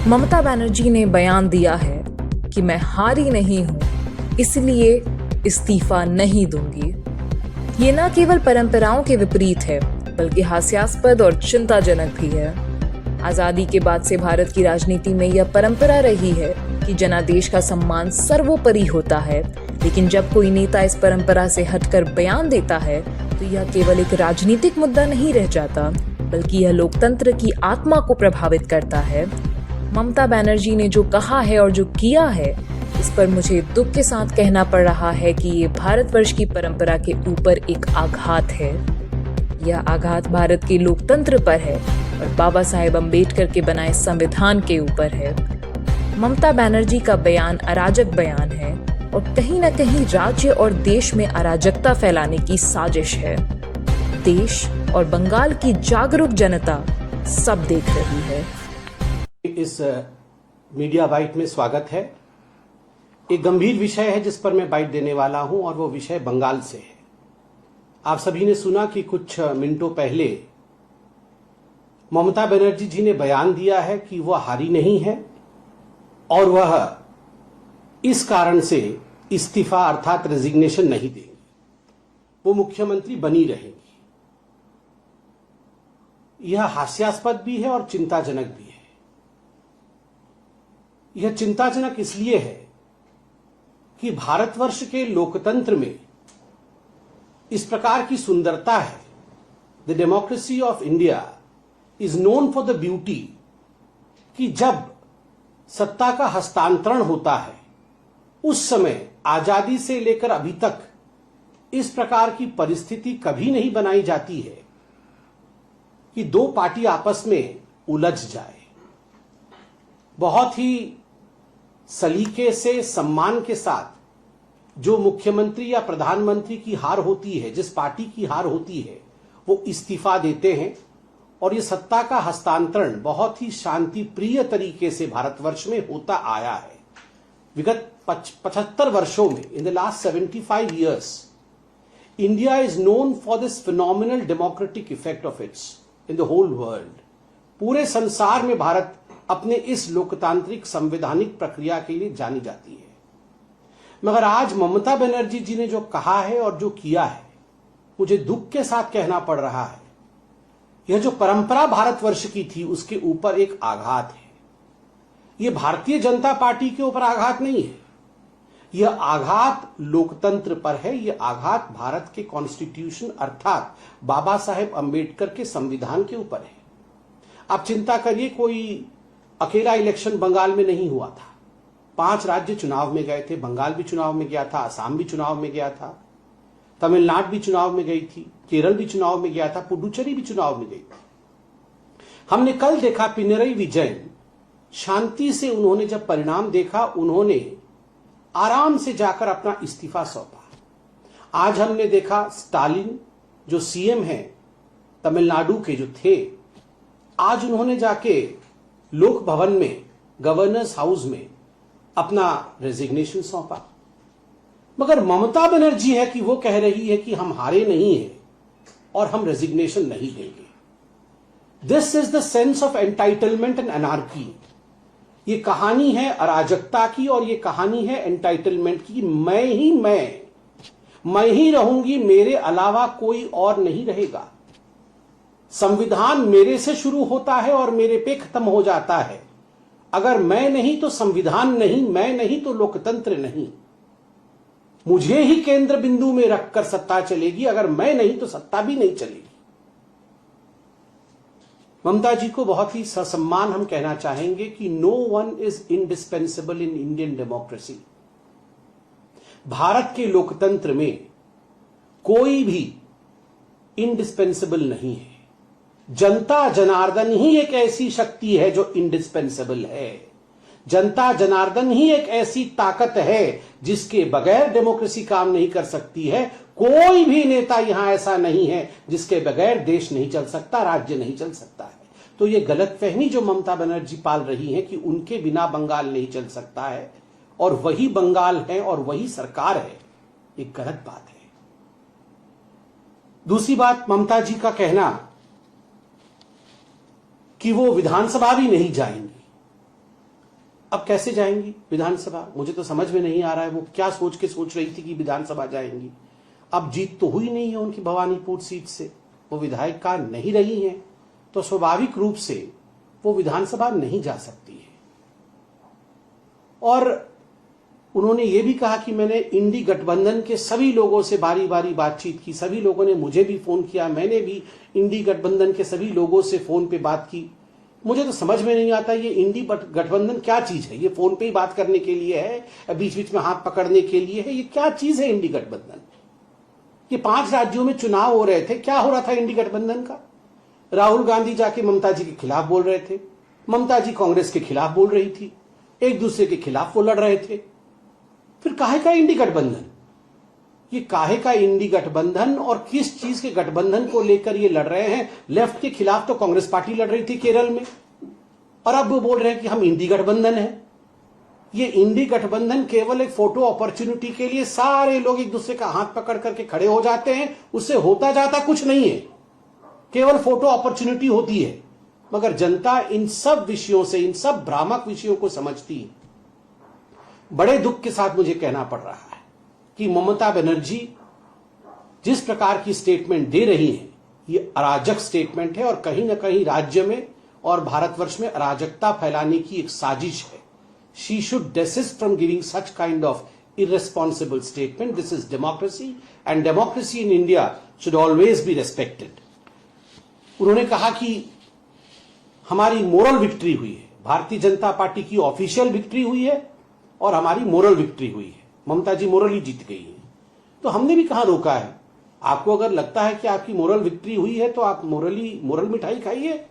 ममता बनर्जी ने बयान दिया है कि मैं हारी नहीं हूं, इसलिए इस्तीफा नहीं दूंगी। ये न केवल परंपराओं के विपरीत है, बल्कि हास्यास्पद और चिंताजनक भी है। आजादी के बाद से भारत की राजनीति में यह परंपरा रही है कि जनादेश का सम्मान सर्वोपरि होता है, लेकिन जब कोई नेता इस परंपरा से हटकर बयान देता है तो यह केवल एक राजनीतिक मुद्दा नहीं रह जाता, बल्कि यह लोकतंत्र की आत्मा को प्रभावित करता है। ममता बनर्जी ने जो कहा है और जो किया है, इस पर मुझे दुख के साथ कहना पड़ रहा है कि ये भारतवर्ष की परंपरा के ऊपर एक आघात है। यह आघात भारत के लोकतंत्र पर है और बाबा साहेब अम्बेडकर के बनाए संविधान के ऊपर है। ममता बनर्जी का बयान अराजक बयान है और कहीं न कहीं राज्य और देश में अराजकता फैलाने की साजिश है। देश और बंगाल की जागरूक जनता सब देख रही है। इस मीडिया बाइट में स्वागत है। एक गंभीर विषय है जिस पर मैं बाइट देने वाला हूं और वो विषय बंगाल से है। आप सभी ने सुना कि कुछ मिनटों पहले ममता बनर्जी जी ने बयान दिया है कि वह हारी नहीं है और वह इस कारण से इस्तीफा अर्थात रेजिग्नेशन नहीं देंगी, वो मुख्यमंत्री बनी रहेंगी। यह हास्यास्पद भी है और चिंताजनक भी है। यह चिंताजनक इसलिए है कि भारतवर्ष के लोकतंत्र में इस प्रकार की सुंदरता है। The democracy of India is known for the beauty कि जब सत्ता का हस्तांतरण होता है उस समय आजादी से लेकर अभी तक इस प्रकार की परिस्थिति कभी नहीं बनाई जाती है कि दो पार्टी आपस में उलझ जाए। बहुत ही सलीके से, सम्मान के साथ जो मुख्यमंत्री या प्रधानमंत्री की हार होती है, जिस पार्टी की हार होती है, वो इस्तीफा देते हैं और ये सत्ता का हस्तांतरण बहुत ही शांति प्रिय तरीके से भारतवर्ष में होता आया है। विगत 75 वर्षों में, in the last 75 years, India is known for this phenomenal democratic effect of its in the whole world. पूरे संसार में भारत अपने इस लोकतांत्रिक संवैधानिक प्रक्रिया के लिए जानी जाती है। मगर आज ममता बनर्जी जी ने जो कहा है और जो किया है, मुझे दुख के साथ कहना पड़ रहा है, यह जो परंपरा भारतवर्ष की थी उसके ऊपर एक आघात है। यह भारतीय जनता पार्टी के ऊपर आघात नहीं है, यह आघात लोकतंत्र पर है। यह आघात भारत के कॉन्स्टिट्यूशन अर्थात बाबा साहेब अम्बेडकर के संविधान के ऊपर है। आप चिंता करिए, कोई अकेला इलेक्शन बंगाल में नहीं हुआ था। 5 राज्य चुनाव में गए थे। बंगाल भी चुनाव में गया था, असम भी चुनाव में गया था, तमिलनाडु भी चुनाव में गई थी, केरल भी चुनाव में गया था, पुडुचेरी भी चुनाव में गई थी। हमने कल देखा पिनरई विजयन, शांति से उन्होंने जब परिणाम देखा, उन्होंने आराम से जाकर अपना इस्तीफा सौंपा। आज हमने देखा स्टालिन जो सीएम हैं तमिलनाडु के जो थे, आज उन्होंने जाके लोक भवन में, गवर्नर्स हाउस में अपना रेजिग्नेशन सौंपा। मगर ममता बनर्जी है कि वो कह रही है कि हम हारे नहीं हैं और हम रेजिग्नेशन नहीं देंगे। This is the sense of entitlement and anarchy. ये कहानी है अराजकता की और ये कहानी है एंटाइटलमेंट की। मैं ही रहूंगी, मेरे अलावा कोई और नहीं रहेगा। संविधान मेरे से शुरू होता है और मेरे पे खत्म हो जाता है। अगर मैं नहीं तो संविधान नहीं, मैं नहीं तो लोकतंत्र नहीं। मुझे ही केंद्र बिंदु में रखकर सत्ता चलेगी, अगर मैं नहीं तो सत्ता भी नहीं चलेगी। ममता जी को बहुत ही ससम्मान हम कहना चाहेंगे कि no one is indispensable in Indian democracy. Bharat के लोकतंत्र में कोई भी इंडिस्पेंसिबल नहीं है। जनता जनार्दन ही एक ऐसी शक्ति है जो इंडिस्पेंसिबल है। जनता जनार्दन ही एक ऐसी ताकत है जिसके बगैर डेमोक्रेसी काम नहीं कर सकती है। कोई भी नेता यहां ऐसा नहीं है जिसके बगैर देश नहीं चल सकता, राज्य नहीं चल सकता है। तो यह गलतफहमी जो ममता बनर्जी पाल रही है कि उनके बिना बंगाल नहीं चल सकता है और वही बंगाल है और वही सरकार है, एक गलत बात है। दूसरी बात, ममता जी का कहना कि वो विधानसभा भी नहीं जाएंगी। अब कैसे जाएंगी विधानसभा? मुझे तो समझ में नहीं आ रहा है वो क्या सोच रही थी कि विधानसभा जाएंगी। अब जीत तो हुई नहीं है उनकी भवानीपुर सीट से, वो विधायिका नहीं रही हैं, तो स्वाभाविक रूप से वो विधानसभा नहीं जा सकती है। और उन्होंने ये भी कहा कि मैंने इंडी गठबंधन के सभी लोगों से बारी बारी बातचीत की, सभी लोगों ने मुझे भी फोन किया, मैंने भी इंडी गठबंधन के सभी लोगों से फोन पे बात की। मुझे तो समझ में नहीं आता ये इंडी गठबंधन क्या चीज है? ये फोन पे ही बात करने के लिए है, बीच बीच में हाथ पकड़ने के लिए है? ये क्या चीज है इंडी गठबंधन? ये 5 राज्यों में चुनाव हो रहे थे, क्या हो रहा था इंडी गठबंधन का? राहुल गांधी जाके ममता जी के खिलाफ बोल रहे थे, ममता जी कांग्रेस के खिलाफ बोल रही थी, एक दूसरे के खिलाफ वो लड़ रहे थे। फिर काहे का इंडी गठबंधन? ये काहे का इंडी गठबंधन और किस चीज के गठबंधन को लेकर ये लड़ रहे हैं? लेफ्ट के खिलाफ तो कांग्रेस पार्टी लड़ रही थी केरल में, और अब वो बोल रहे हैं कि हम इंडी गठबंधन है। ये इंडी गठबंधन केवल एक फोटो अपॉर्चुनिटी के लिए सारे लोग एक दूसरे का हाथ पकड़ करके खड़े हो जाते हैं, उससे होता जाता कुछ नहीं है, केवल फोटो अपॉर्चुनिटी होती है। मगर जनता इन सब विषयों से, इन सब भ्रामक विषयों को समझती है। बड़े दुख के साथ मुझे कहना पड़ रहा है कि ममता बनर्जी जिस प्रकार की स्टेटमेंट दे रही हैं, ये अराजक स्टेटमेंट है और कहीं ना कहीं राज्य में और भारतवर्ष में अराजकता फैलाने की एक साजिश है। She should desist from giving such kind of irresponsible statement. This is democracy and democracy in India should always be respected. उन्होंने कहा कि हमारी मोरल विक्ट्री हुई है, भारतीय जनता पार्टी की ऑफिशियल विक्ट्री हुई है और हमारी मोरल विक्ट्री हुई है। ममता जी मोरली जीत गई है। तो हमने भी कहां रोका है? आपको अगर लगता है कि आपकी मोरल विक्ट्री हुई है तो आप मोरल मिठाई खाइए,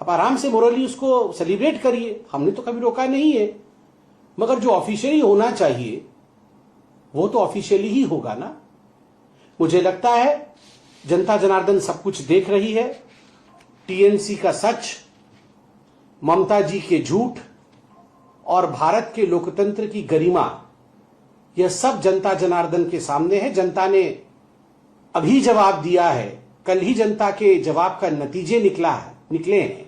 आप आराम से मोरली उसको सेलिब्रेट करिए, हमने तो कभी रोका नहीं है। मगर जो ऑफिशियली होना चाहिए वो तो ऑफिशियली ही होगा ना। मुझे लगता है जनता जनार्दन सब कुछ देख रही है। टीएमसी का सच, ममता जी के झूठ और भारत के लोकतंत्र की गरिमा, यह सब जनता जनार्दन के सामने है। जनता ने अभी जवाब दिया है, कल ही जनता के जवाब का नतीजे निकले हैं।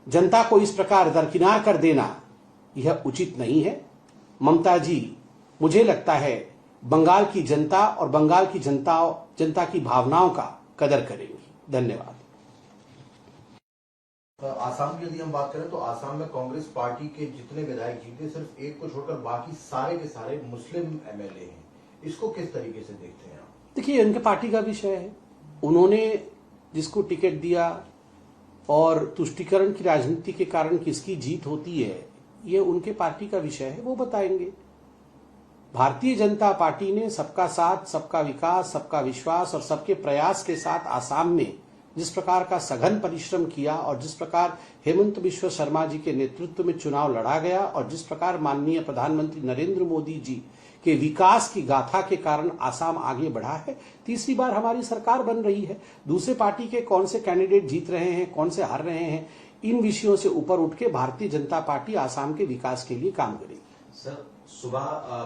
जनता को इस प्रकार दरकिनार कर देना यह उचित नहीं है। ममता जी, मुझे लगता है, बंगाल की जनता और बंगाल की जनता की भावनाओं का कदर करेंगी। धन्यवाद। आसाम की यदि हम बात करें तो आसाम में कांग्रेस पार्टी के जितने विधायक जीते, सिर्फ एक को छोड़कर बाकी सारे के सारे मुस्लिम एमएलए हैं। इसको किस तरीके से देखते हैं आप? देखिए, इनके पार्टी का विषय है, उन्होंने जिसको टिकट दिया और तुष्टीकरण की राजनीति के कारण किसकी जीत होती है, ये उनके पार्टी का विषय है, वो बताएंगे। भारतीय जनता पार्टी ने सबका साथ, सबका विकास, सबका विश्वास और सबके प्रयास के साथ आसाम में जिस प्रकार का सघन परिश्रम किया और जिस प्रकार हेमंत बिश्व शर्मा जी के नेतृत्व में चुनाव लड़ा गया और जिस प्रकार माननीय प्रधानमंत्री नरेंद्र मोदी जी के विकास की गाथा के कारण आसाम आगे बढ़ा है, तीसरी बार हमारी सरकार बन रही है। दूसरे पार्टी के कौन से कैंडिडेट जीत रहे हैं, कौन से हार रहे हैं, इन विषयों से ऊपर उठ के भारतीय जनता पार्टी आसाम के विकास के लिए काम करेगी। सर, सुबह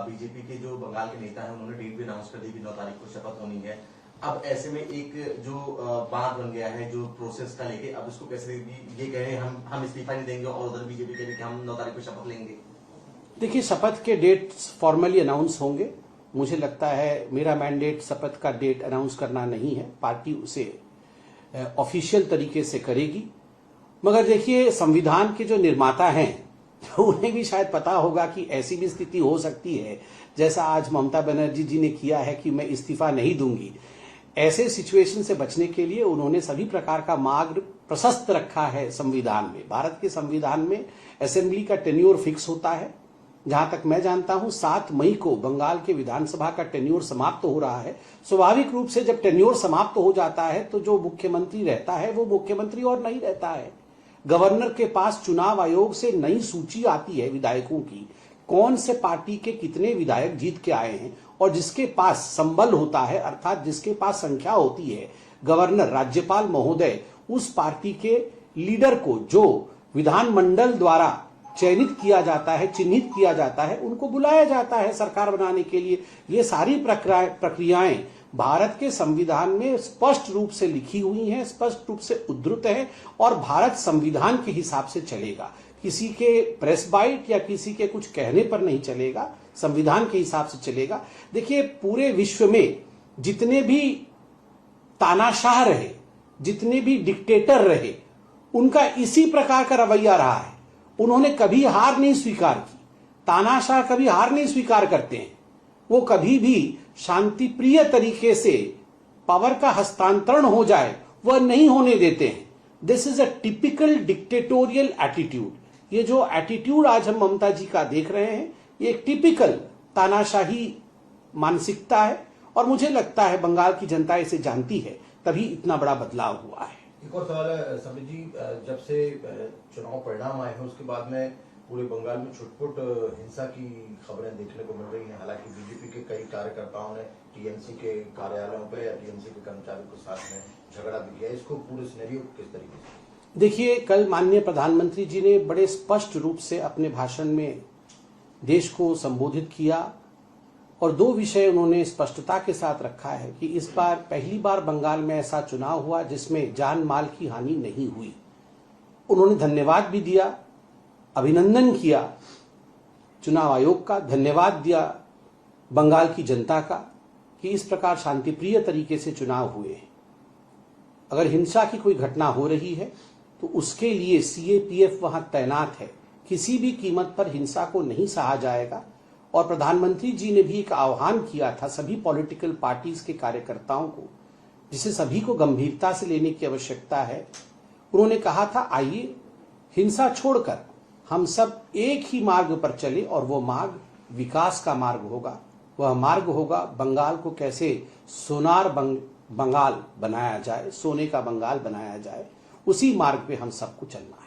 बीजेपी के जो बंगाल के नेता हैं उन्होंने डेट भी अनाउंस कर दी कि 9 तारीख को शपथ होनी है। अब ऐसे में एक जो बात बन गया है जो प्रोसेस का लेके, अब इसको कैसे ये कहें हम इस्तीफा नहीं देंगे और उधर बीजेपी कह रही कि हम 9 तारीख को शपथ लेंगे। देखिए, शपथ के डेट्स फॉर्मली अनाउंस होंगे। मुझे लगता है मेरा मैंडेट शपथ का डेट अनाउंस करना नहीं है, पार्टी उसे ऑफिशियल तरीके से करेगी। मगर देखिए, संविधान के जो निर्माता हैं तो उन्हें भी शायद पता होगा कि ऐसी भी स्थिति हो सकती है जैसा आज ममता बनर्जी जी ने किया है कि मैं इस्तीफा नहीं दूंगी। ऐसे सिचुएशन से बचने के लिए उन्होंने सभी प्रकार का मार्ग प्रशस्त रखा है संविधान में। भारत के संविधान में असेंबली का टेन्योर फिक्स होता है। जहां तक मैं जानता हूं 7 मई को बंगाल के विधानसभा का टेन्योर समाप्त हो रहा है। स्वाभाविक रूप से जब टेन्योर समाप्त हो जाता है तो जो मुख्यमंत्री रहता है वो मुख्यमंत्री और नहीं रहता है। गवर्नर के पास चुनाव आयोग से नई सूची आती है विधायकों की, कौन से पार्टी के कितने विधायक जीत के आए हैं, और जिसके पास संबल होता है, अर्थात जिसके पास संख्या होती है, गवर्नर राज्यपाल महोदय उस पार्टी के लीडर को जो विधानमंडल द्वारा चयनित किया जाता है, चिन्हित किया जाता है, उनको बुलाया जाता है सरकार बनाने के लिए। ये सारी प्रक्रियाएं भारत के संविधान में स्पष्ट रूप से लिखी हुई हैं, स्पष्ट रूप से उद्धृत है और भारत संविधान के हिसाब से चलेगा। किसी के प्रेस बाइट या किसी के कुछ कहने पर नहीं चलेगा, संविधान के हिसाब से चलेगा। देखिए, पूरे विश्व में जितने भी तानाशाह रहे, जितने भी डिक्टेटर रहे, उनका इसी प्रकार का रवैया रहा है। उन्होंने कभी हार नहीं स्वीकार की। तानाशाह कभी हार नहीं स्वीकार करते हैं। वो कभी भी शांतिप्रिय तरीके से पावर का हस्तांतरण हो जाए वह नहीं होने देते हैं। This is a typical dictatorial attitude. ये जो एटीट्यूड आज हम ममता जी का देख रहे हैं, ये एक टिपिकल तानाशाही मानसिकता है और मुझे लगता है बंगाल की जनता इसे जानती है, तभी इतना बड़ा बदलाव हुआ है। एक और सवाल है समित जी, जब से चुनाव परिणाम आए हैं उसके बाद में पूरे बंगाल में छुटपुट हिंसा की खबरें देखने को मिल रही हैं। हालांकि बीजेपी के कई कार्यकर्ताओं ने टीएमसी के कार्यालयों पे या टीएमसी के कर्मचारियों के साथ में झगड़ा भी किया। इसको पूरे सिनेरियो किस तरीके से? देखिए, कल माननीय प्रधानमंत्री जी ने बड़े स्पष्ट रूप से अपने भाषण में देश को संबोधित किया और दो विषय उन्होंने स्पष्टता के साथ रखा है कि इस बार पहली बार बंगाल में ऐसा चुनाव हुआ जिसमें जान माल की हानि नहीं हुई। उन्होंने धन्यवाद भी दिया, अभिनंदन किया चुनाव आयोग का, धन्यवाद दिया बंगाल की जनता का कि इस प्रकार शांतिप्रिय तरीके से चुनाव हुए हैं। अगर हिंसा की कोई घटना हो रही है तो उसके लिए सीएपीएफ वहां तैनात है। किसी भी कीमत पर हिंसा को नहीं सहा जाएगा। और प्रधानमंत्री जी ने भी एक आह्वान किया था सभी पॉलिटिकल पार्टीज के कार्यकर्ताओं को, जिसे सभी को गंभीरता से लेने की आवश्यकता है। उन्होंने कहा था, आइए हिंसा छोड़कर हम सब एक ही मार्ग पर चले और वो मार्ग विकास का मार्ग होगा। वह मार्ग होगा बंगाल को कैसे सोनार बंगाल बनाया जाए, सोने का बंगाल बनाया जाए। उसी मार्ग पे हम सबको चलना।